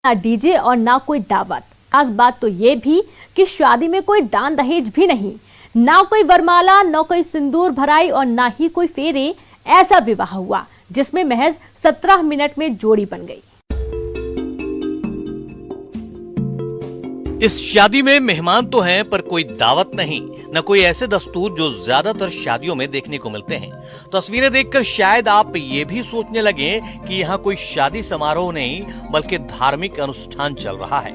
ना डीजे और ना कोई दावत। खास बात तो ये भी कि शादी में कोई दान दहेज भी नहीं, ना कोई वरमाला, ना कोई सिंदूर भराई और ना ही कोई फेरे। ऐसा विवाह हुआ जिसमें महज 17 मिनट में जोड़ी बन गई। इस शादी में मेहमान तो हैं पर कोई दावत नहीं, न कोई ऐसे दस्तूर जो ज्यादातर शादियों में देखने को मिलते हैं। तस्वीरें देखकर शायद आप ये भी सोचने लगे कि यहाँ कोई शादी समारोह नहीं बल्कि धार्मिक अनुष्ठान चल रहा है।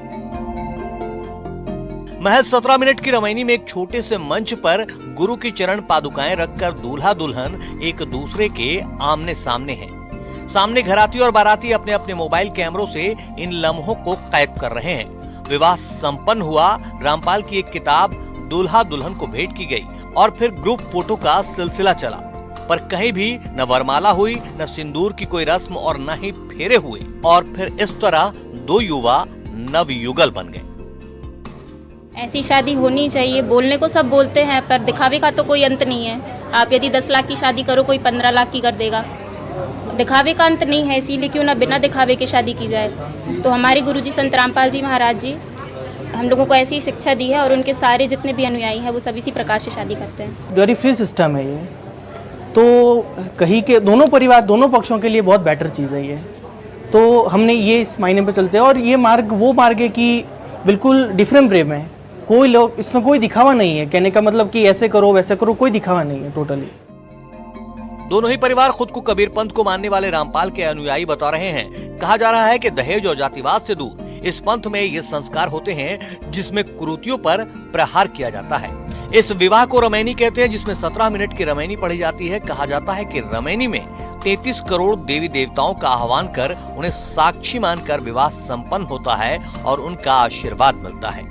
महज 17 मिनट की रमैनी में एक छोटे से मंच पर गुरु की चरण पादुकाएं रखकर दूल्हा दुल्हन एक दूसरे के आमने सामने हैं। सामने घराती और बाराती अपने अपने मोबाइल कैमरों से इन लम्हों को कैद कर रहे हैं। विवाह संपन्न हुआ। रामपाल की एक किताब दूल्हा दुल्हन को भेंट की गई और फिर ग्रुप फोटो का सिलसिला चला, पर कहीं भी न वरमाला हुई, न सिंदूर की कोई रस्म और न ही फेरे हुए। और फिर इस तरह दो युवा नवयुगल बन गए। ऐसी शादी होनी चाहिए। बोलने को सब बोलते हैं पर दिखावे का तो कोई अंत नहीं है। आप यदि 10 लाख की शादी करो, कोई 15 लाख की कर देगा। दिखावे का अंत नहीं है, इसीलिए क्यों ना बिना दिखावे के शादी की जाए। तो हमारे गुरुजी संत रामपाल जी महाराज जी हम लोगों को ऐसी शिक्षा दी है और उनके सारे जितने भी अनुयायी हैं वो सब इसी प्रकार से शादी करते हैं। वेरी फ्री सिस्टम है ये, तो कहीं के दोनों परिवार दोनों पक्षों के लिए बहुत बेटर चीज़ है ये। तो हमने ये इस मायने पर चलते हैं और ये मार्ग वो मार्ग है कि बिल्कुल डिफरेंट प्रेम है। कोई लोग इसमें कोई दिखावा नहीं है, कहने का मतलब कि ऐसे करो वैसे करो, कोई दिखावा नहीं है टोटली। दोनों ही परिवार खुद को कबीर पंथ को मानने वाले रामपाल के अनुयायी बता रहे हैं। कहा जा रहा है कि दहेज और जातिवाद से दूर इस पंथ में ये संस्कार होते हैं जिसमें कुरीतियों पर प्रहार किया जाता है। इस विवाह को रमैनी कहते हैं, जिसमें 17 मिनट की रमैनी पढ़ी जाती है। कहा जाता है कि रमैनी में 33 करोड़ देवी देवताओं का आह्वान कर उन्हें साक्षी मानकर विवाह संपन्न होता है और उनका आशीर्वाद मिलता है।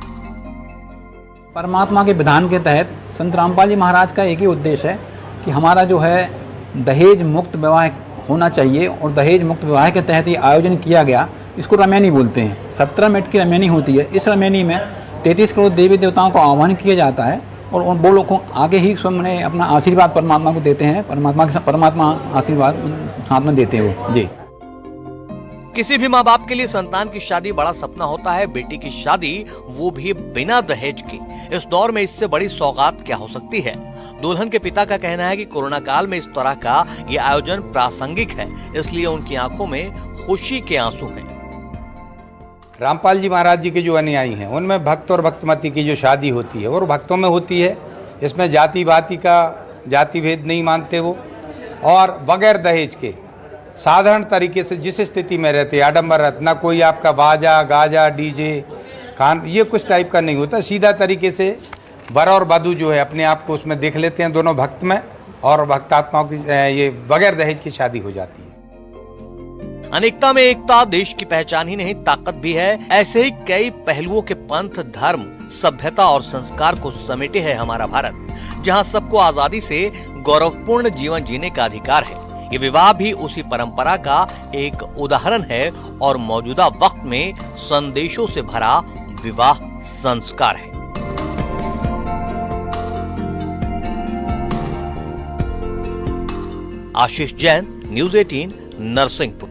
परमात्मा के विधान के तहत संत रामपाल जी महाराज का एक ही उद्देश्य है कि हमारा जो है दहेज मुक्त विवाह होना चाहिए और दहेज मुक्त विवाह के तहत ये आयोजन किया गया। इसको रमैनी बोलते हैं। 17 मिनट की रमैनी होती है। इस रमैनी में 33 करोड़ देवी देवताओं का आह्वान किया जाता है और वो लोग को आगे ही स्वयं अपना आशीर्वाद परमात्मा को देते हैं। परमात्मा आशीर्वाद साथ में देते हैं वो जी। किसी भी माँ बाप के लिए संतान की शादी बड़ा सपना होता है। बेटी की शादी वो भी बिना दहेज की। इस दौर में इससे बड़ी सौगात क्या हो सकती है। दुल्हन के पिता का कहना है कि कोरोना काल में इस तरह का ये आयोजन प्रासंगिक है, इसलिए उनकी आंखों में खुशी के आंसू हैं। रामपाल जी महाराज जी के जो अनुयायी हैं उनमें भक्त और भक्तमती की जो शादी होती है और भक्तों में होती है। इसमें जाति वाति का जाति भेद नहीं मानते वो, और बगैर दहेज के साधारण तरीके से जिस स्थिति में रहते, आडम्बर, ना कोई आपका बाजा गाजा डीजे खान ये कुछ टाइप का नहीं होता। सीधा तरीके से वर और वधू जो है अपने आप को उसमें देख लेते हैं, दोनों भक्त में, और भक्तात्माओं की ये बगैर दहेज की शादी हो जाती है। अनेकता में एकता देश की पहचान ही नहीं ताकत भी है। ऐसे ही कई पहलुओं के पंथ, धर्म, सभ्यता और संस्कार को समेटे है हमारा भारत, जहां सबको आजादी से गौरवपूर्ण जीवन जीने का अधिकार है। ये विवाह भी उसी परंपरा का एक उदाहरण है और मौजूदा वक्त में संदेशों से भरा विवाह संस्कार है। आशीष जैन, न्यूज़ 18, नरसिंहपुर।